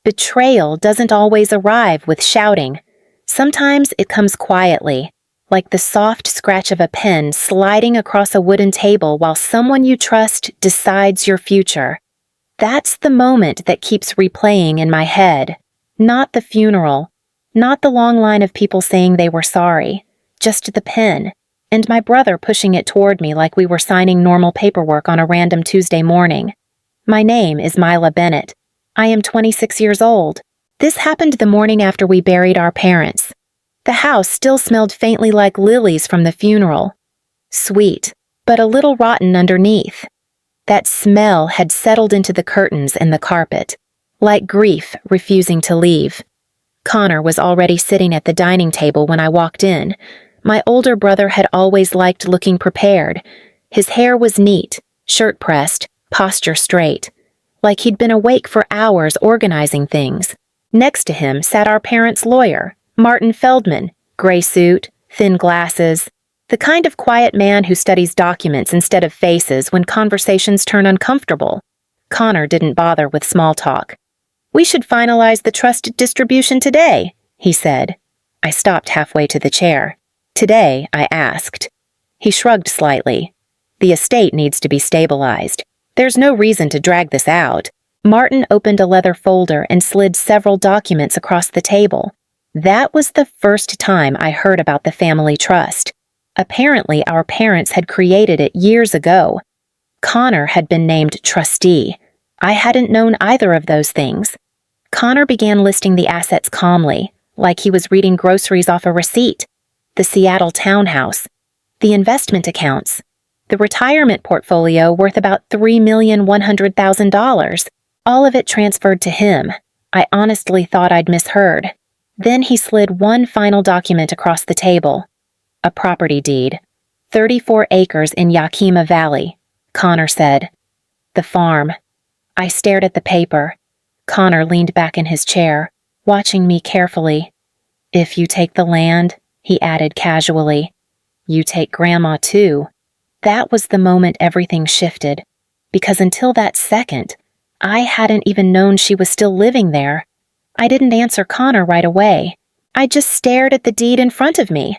Betrayal doesn't always arrive with shouting. Sometimes it comes quietly, like the soft scratch of a pen sliding across a wooden table while someone you trust decides your future. That's the moment that keeps replaying in my head. Not the funeral, not the long line of people saying they were sorry, just the pen, and my brother pushing it toward me like we were signing normal paperwork on a random Tuesday morning. My name is Mila Bennett. I am 26 years old. This happened the morning after we buried our parents. The house still smelled faintly like lilies from the funeral. Sweet, but a little rotten underneath. That smell had settled into the curtains and the carpet, like grief refusing to leave. Connor was already sitting at the dining table when I walked in. My older brother had always liked looking prepared. His hair was neat, shirt pressed, posture straight, like he'd been awake for hours organizing things. Next to him sat our parents' lawyer, Martin Feldman, gray suit, thin glasses, the kind of quiet man who studies documents instead of faces when conversations turn uncomfortable. Connor didn't bother with small talk. "We should finalize the trust distribution today," he said. I stopped halfway to the chair. "Today?" I asked. He shrugged slightly. "The estate needs to be stabilized. There's no reason to drag this out." Martin opened a leather folder and slid several documents across the table. That was the first time I heard about the family trust. Apparently, our parents had created it years ago. Connor had been named trustee. I hadn't known either of those things. Connor began listing the assets calmly, like he was reading groceries off a receipt. The Seattle townhouse, the investment accounts, the retirement portfolio worth about $3,100,000. All of it transferred to him. I honestly thought I'd misheard. Then he slid one final document across the table. A property deed. 34 acres in Yakima Valley, Connor said. The farm. I stared at the paper. Connor leaned back in his chair, watching me carefully. "If you take the land," he added casually, "you take Grandma too." That was the moment everything shifted, because until that second, I hadn't even known she was still living there. I didn't answer Connor right away. I just stared at the deed in front of me.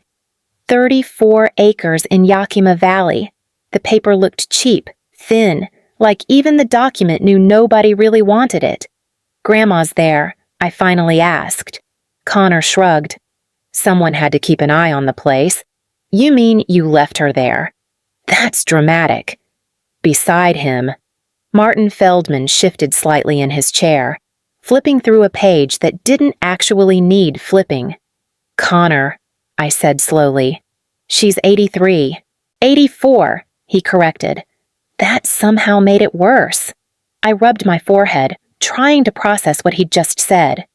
34 acres in Yakima Valley. The paper looked cheap, thin, like even the document knew nobody really wanted it. "Grandma's there," I finally asked. Connor shrugged. "Someone had to keep an eye on the place." "You mean you left her there?" "That's dramatic." Beside him, Martin Feldman shifted slightly in his chair, flipping through a page that didn't actually need flipping. "Connor," I said slowly. "She's 83. 84, he corrected. That somehow made it worse. I rubbed my forehead, trying to process what he'd just said.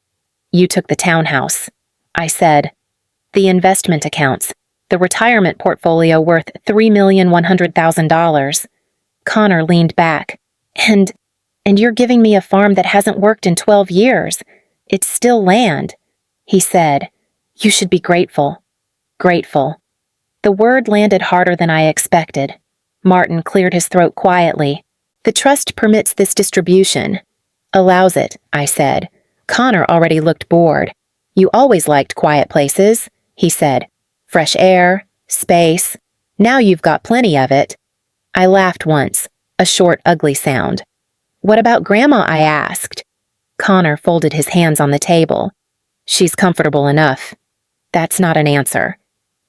"You took the townhouse," I said. "The investment accounts, the retirement portfolio worth $3,100,000. Connor leaned back. And you're giving me a farm that hasn't worked in 12 years. It's still land," he said. "You should be grateful." Grateful. The word landed harder than I expected. Martin cleared his throat quietly. "The trust permits this distribution." "Allows it," I said. Connor already looked bored. "You always liked quiet places," he said. "Fresh air, space. Now you've got plenty of it." I laughed once, a short, ugly sound. "What about Grandma?" I asked. Connor folded his hands on the table. "She's comfortable enough." That's not an answer.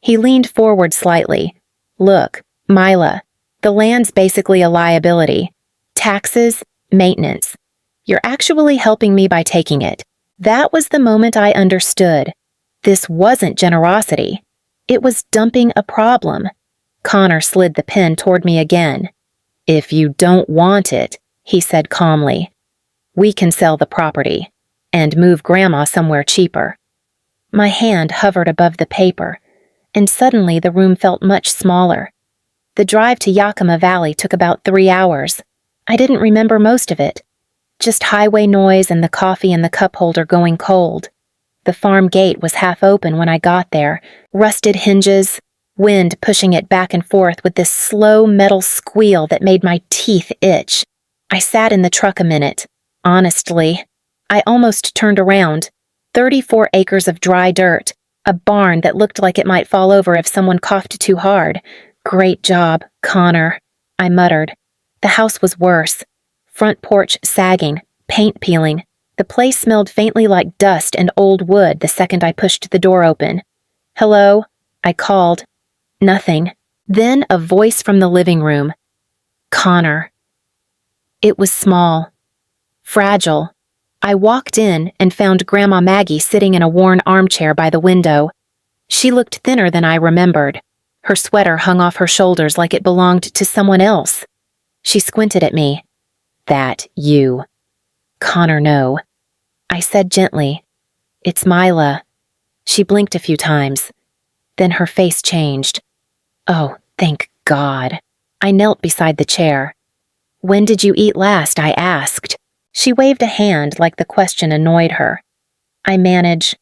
He leaned forward slightly. "Look, Mila, the land's basically a liability. Taxes, maintenance. You're actually helping me by taking it." That was the moment I understood. This wasn't generosity. It was dumping a problem. Connor slid the pen toward me again. "If you don't want it," he said calmly, "we can sell the property and move Grandma somewhere cheaper." My hand hovered above the paper, and suddenly the room felt much smaller. The drive to Yakima Valley took about 3 hours. I didn't remember most of it. Just highway noise and the coffee in the cup holder going cold. The farm gate was half open when I got there, rusted hinges, wind pushing it back and forth with this slow metal squeal that made my teeth itch. I sat in the truck a minute. Honestly, I almost turned around. 34 acres of dry dirt. A barn that looked like it might fall over if someone coughed too hard. Great job, Connor, I muttered. The house was worse. Front porch sagging, paint peeling. The place smelled faintly like dust and old wood the second I pushed the door open. "Hello?" I called. Nothing. Then a voice from the living room. "Connor." It was small. Fragile. I walked in and found Grandma Maggie sitting in a worn armchair by the window. She looked thinner than I remembered. Her sweater hung off her shoulders like it belonged to someone else. She squinted at me. "That you." "Connor, no." I said gently, "It's Mila." She blinked a few times. Then her face changed. "Oh, thank God." I knelt beside the chair. "When did you eat last?" I asked. She waved a hand like the question annoyed her. "I manage."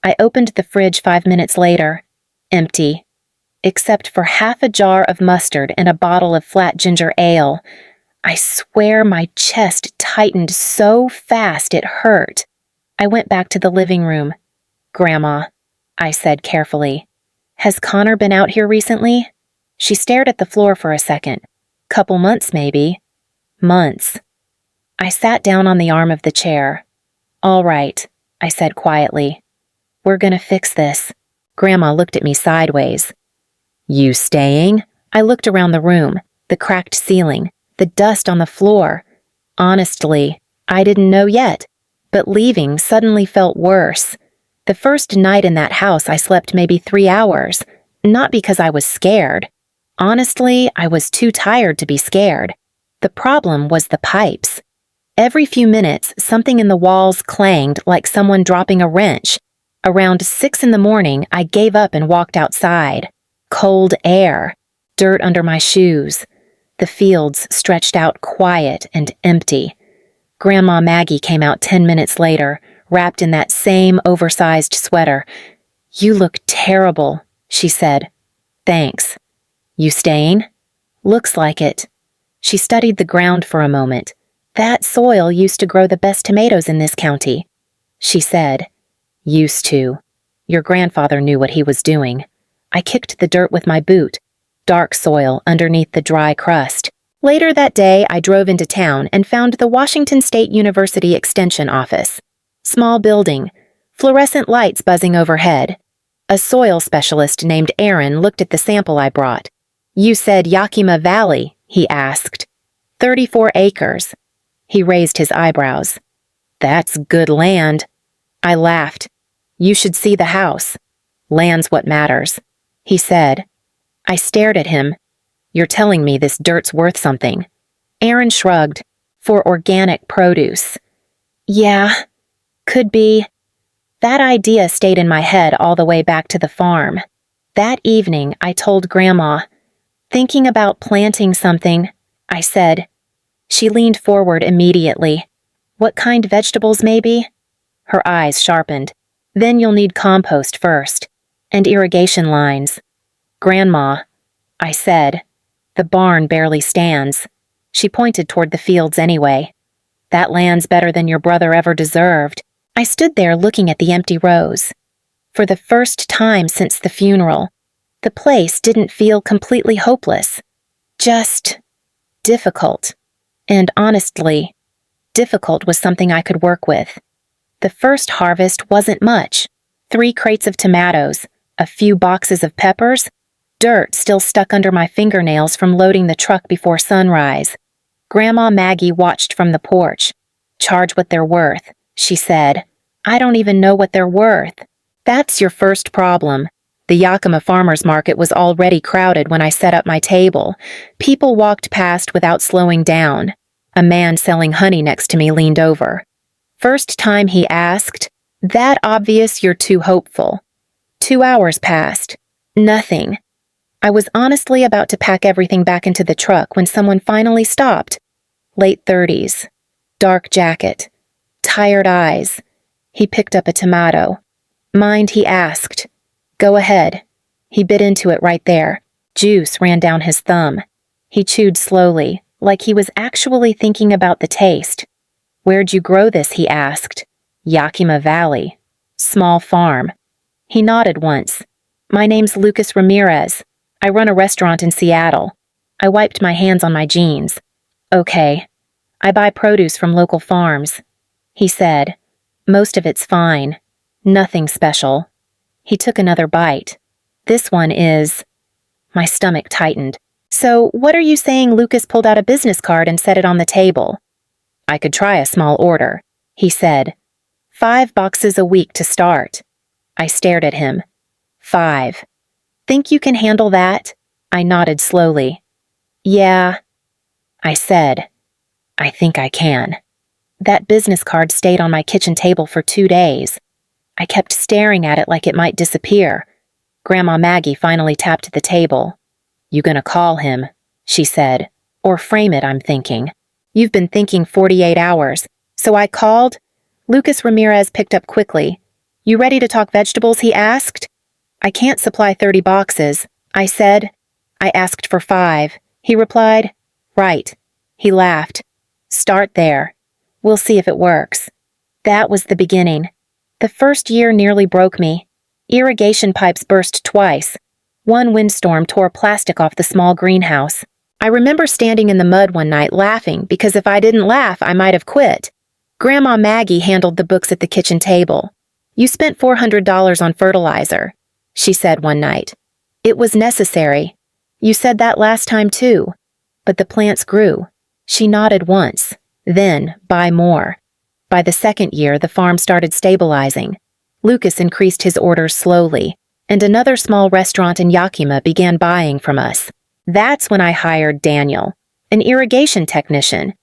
I opened the fridge 5 minutes later. Empty. Except for half a jar of mustard and a bottle of flat ginger ale. I swear my chest tightened so fast it hurt. I went back to the living room. "Grandma," I said carefully, "has Connor been out here recently?" She stared at the floor for a second. "Couple months, maybe." "Months." I sat down on the arm of the chair. "All right," I said quietly. "We're gonna fix this." Grandma looked at me sideways. "You staying?" I looked around the room, the cracked ceiling, the dust on the floor. Honestly, I didn't know yet, but leaving suddenly felt worse. The first night in that house I slept maybe 3 hours, not because I was scared. Honestly, I was too tired to be scared. The problem was the pipes. Every few minutes, something in the walls clanged like someone dropping a wrench. Around 6 in the morning, I gave up and walked outside. Cold air, dirt under my shoes. The fields stretched out quiet and empty. Grandma Maggie came out 10 minutes later, wrapped in that same oversized sweater. "You look terrible," she said. "Thanks. You staying?" "Looks like it." She studied the ground for a moment. "That soil used to grow the best tomatoes in this county." She said, "Used to. Your grandfather knew what he was doing." I kicked the dirt with my boot. Dark soil underneath the dry crust. Later that day, I drove into town and found the Washington State University Extension office. Small building, fluorescent lights buzzing overhead. A soil specialist named Aaron looked at the sample I brought. "You said Yakima Valley," he asked. 34 acres. He raised his eyebrows. "That's good land." I laughed. "You should see the house. Land's what matters," he said. I stared at him. "You're telling me this dirt's worth something." Aaron shrugged. "For organic produce." "Yeah, could be." That idea stayed in my head all the way back to the farm. That evening, I told Grandma, "Thinking about planting something," I said. She leaned forward immediately. "What kind of vegetables, maybe?" Her eyes sharpened. "Then you'll need compost first. And irrigation lines." "Grandma," I said, "the barn barely stands." She pointed toward the fields anyway. "That land's better than your brother ever deserved." I stood there looking at the empty rows. For the first time since the funeral, the place didn't feel completely hopeless. Just difficult. And honestly, difficult was something I could work with. The first harvest wasn't much. 3 crates of tomatoes, a few boxes of peppers, dirt still stuck under my fingernails from loading the truck before sunrise. Grandma Maggie watched from the porch. "Charge what they're worth," she said. "I don't even know what they're worth." "That's your first problem." The Yakima Farmers Market was already crowded when I set up my table. People walked past without slowing down. A man selling honey next to me leaned over. First time he asked, "That obvious you're too hopeful." 2 hours passed. Nothing. I was honestly about to pack everything back into the truck when someone finally stopped. Late 30s. Dark jacket. Tired eyes. He picked up a tomato. "Mind?" he asked. "Go ahead." He bit into it right there. Juice ran down his thumb. He chewed slowly, like he was actually thinking about the taste. "Where'd you grow this?" he asked. Yakima Valley. Small farm. He nodded once. My name's Lucas Ramirez. I run a restaurant in Seattle. I wiped my hands on my jeans. Okay. I buy produce from local farms. He said, most of it's fine. Nothing special. He took another bite. This one is... My stomach tightened. So, what are you saying? Lucas pulled out a business card and set it on the table. I could try a small order, he said. 5 boxes a week to start. I stared at him. 5. Think you can handle that? I nodded slowly. Yeah, I said. I think I can. That business card stayed on my kitchen table for 2 days. I kept staring at it like it might disappear. Grandma Maggie finally tapped the table. You gonna call him, she said. Or frame it, I'm thinking. You've been thinking 48 hours. So I called. Lucas Ramirez picked up quickly. You ready to talk vegetables? He asked. I can't supply 30 boxes, I said. I asked for 5. He replied. Right. He laughed. Start there. We'll see if it works. That was the beginning. The first year nearly broke me. Irrigation pipes burst twice. One windstorm tore plastic off the small greenhouse. I remember standing in the mud one night laughing because if I didn't laugh, I might have quit. Grandma Maggie handled the books at the kitchen table. You spent $400 on fertilizer, she said one night. It was necessary. You said that last time too. But the plants grew. She nodded once. Then, buy more. By the second year, the farm started stabilizing. Lucas increased his orders slowly, and another small restaurant in Yakima began buying from us. That's when I hired Daniel, an irrigation technician.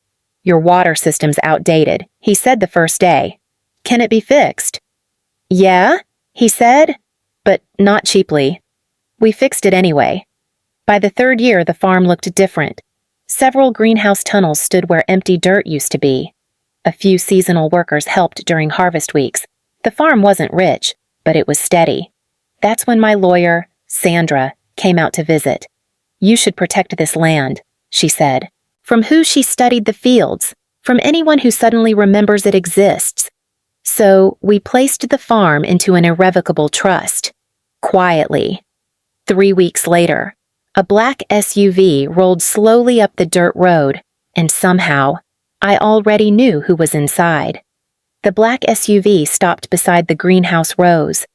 Your water system's outdated, he said the first day. Can it be fixed? Yeah, he said, but not cheaply. We fixed it anyway. By the third year, the farm looked different. Several greenhouse tunnels stood where empty dirt used to be. A few seasonal workers helped during harvest weeks. The farm wasn't rich, but it was steady. That's when my lawyer, Sandra, came out to visit. You should protect this land, she said. From who she studied the fields, from anyone who suddenly remembers it exists. So we placed the farm into an irrevocable trust. Quietly. 3 weeks later, a black SUV rolled slowly up the dirt road, and somehow, I already knew who was inside. The black SUV stopped beside the greenhouse rows.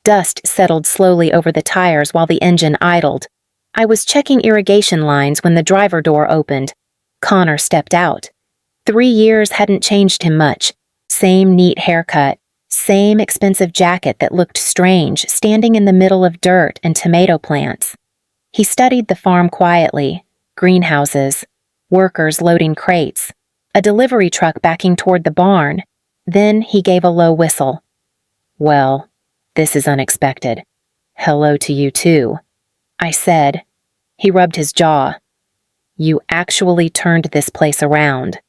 Dust settled slowly over the tires while the engine idled. I was checking irrigation lines when the driver door opened. Connor stepped out. 3 years hadn't changed him much. Same neat haircut, same expensive jacket that looked strange standing in the middle of dirt and tomato plants. He studied the farm quietly. Greenhouses, workers loading crates, a delivery truck backing toward the barn. Then he gave a low whistle. Well, this is unexpected. Hello to you too, I said. He rubbed his jaw. You actually turned this place around.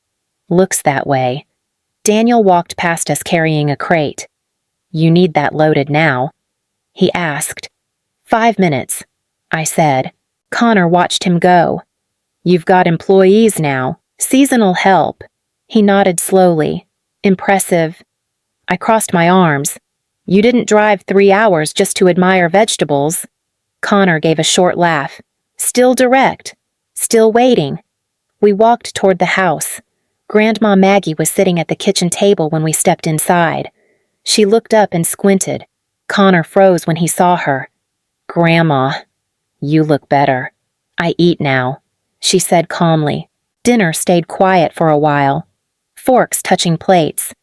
Looks that way. Daniel walked past us carrying a crate. You need that loaded now, he asked. 5 minutes, I said. Connor watched him go. You've got employees now, seasonal help. He nodded slowly. Impressive. I crossed my arms. You didn't drive 3 hours just to admire vegetables. Connor gave a short laugh. Still direct. Still waiting. We walked toward the house. Grandma Maggie was sitting at the kitchen table when we stepped inside. She looked up and squinted. Connor froze when he saw her. Grandma, you look better. I eat now, she said calmly. Dinner stayed quiet for a while. Forks touching plates.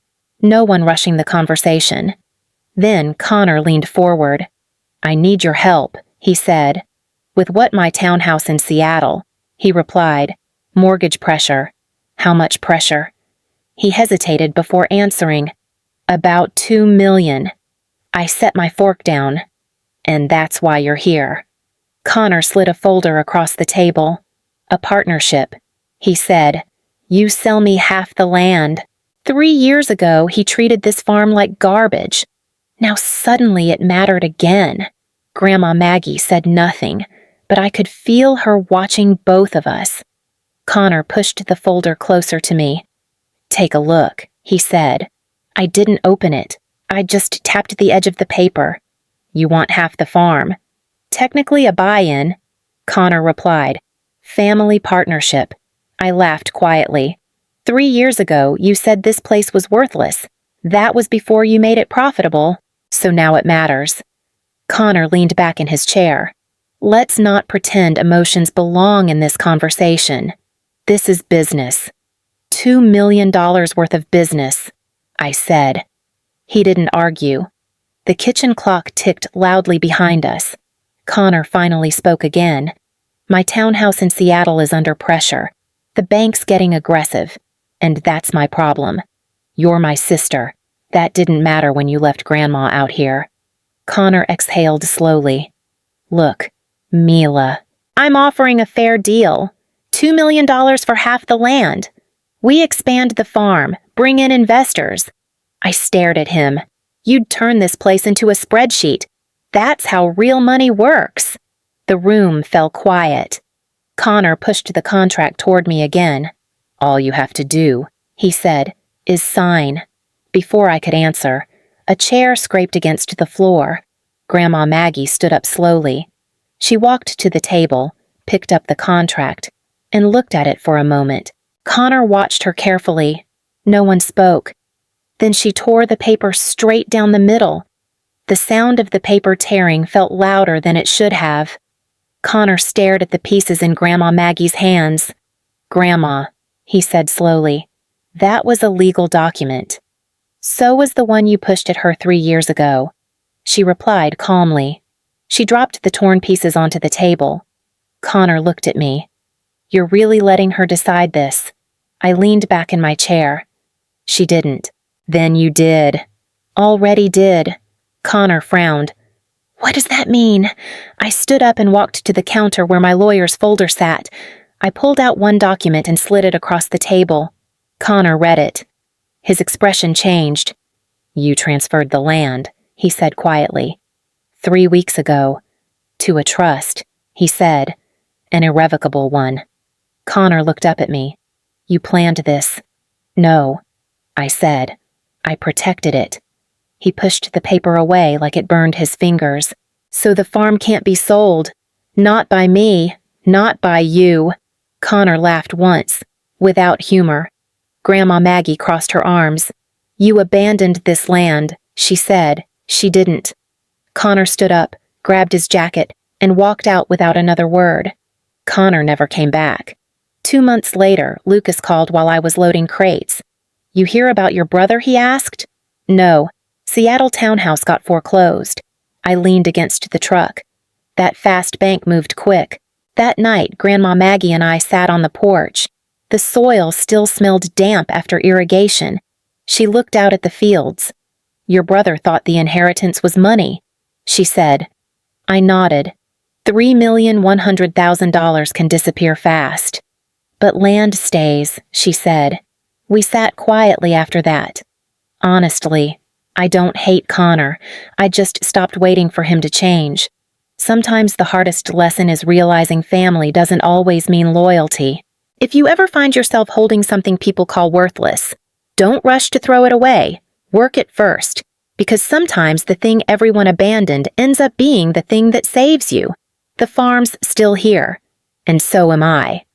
No one rushing the conversation. Then Connor leaned forward. I need your help, he said. With what? My townhouse in Seattle, he replied. Mortgage pressure. How much pressure? He hesitated before answering. About $2 million. I set my fork down. And that's why you're here. Connor slid a folder across the table. A partnership, he said. You sell me half the land. 3 years ago, he treated this farm like garbage. Now suddenly it mattered again. Grandma Maggie said nothing, but I could feel her watching both of us. Connor pushed the folder closer to me. Take a look, he said. I didn't open it. I just tapped the edge of the paper. You want half the farm. Technically a buy-in, Connor replied. Family partnership. I laughed quietly. 3 years ago, you said this place was worthless. That was before you made it profitable, so now it matters. Connor leaned back in his chair. Let's not pretend emotions belong in this conversation. This is business. $2 million worth of business, I said. He didn't argue. The kitchen clock ticked loudly behind us. Connor finally spoke again. My townhouse in Seattle is under pressure. The bank's getting aggressive. And that's my problem. You're my sister. That didn't matter when you left Grandma out here. Connor exhaled slowly. Look, Mila, I'm offering a fair deal. $2 million for half the land. We expand the farm, bring in investors. I stared at him. You'd turn this place into a spreadsheet. That's how real money works. The room fell quiet. Connor pushed the contract toward me again. All you have to do, he said, is sign. Before I could answer, a chair scraped against the floor. Grandma Maggie stood up slowly. She walked to the table, picked up the contract, and looked at it for a moment. Connor watched her carefully. No one spoke. Then she tore the paper straight down the middle. The sound of the paper tearing felt louder than it should have. Connor stared at the pieces in Grandma Maggie's hands. Grandma, he said slowly, that was a legal document. So was the one you pushed at her 3 years ago. She replied calmly. She dropped the torn pieces onto the table. Connor looked at me. You're really letting her decide this. I leaned back in my chair. She didn't. Then you did. Already did. Connor frowned. What does that mean? I stood up and walked to the counter where my lawyer's folder sat. I pulled out one document and slid it across the table. Connor read it. His expression changed. You transferred the land, he said quietly. 3 weeks ago. To a trust, he said. An irrevocable one. Connor looked up at me. You planned this. No, I said. I protected it. He pushed the paper away like it burned his fingers. So the farm can't be sold. Not by me. Not by you. Connor laughed once, without humor. Grandma Maggie crossed her arms. You abandoned this land, she said. She didn't. Connor stood up, grabbed his jacket, and walked out without another word. Connor never came back. 2 months later, Lucas called while I was loading crates. You hear about your brother, he asked? No. Seattle townhouse got foreclosed. I leaned against the truck. That fast bank moved quick. That night, Grandma Maggie and I sat on the porch. The soil still smelled damp after irrigation. She looked out at the fields. Your brother thought the inheritance was money, she said. I nodded. $3,100,000 can disappear fast. But land stays, she said. We sat quietly after that. Honestly, I don't hate Connor. I just stopped waiting for him to change. Sometimes the hardest lesson is realizing family doesn't always mean loyalty. If you ever find yourself holding something people call worthless, don't rush to throw it away. Work it first, because sometimes the thing everyone abandoned ends up being the thing that saves you. The farm's still here, and so am I.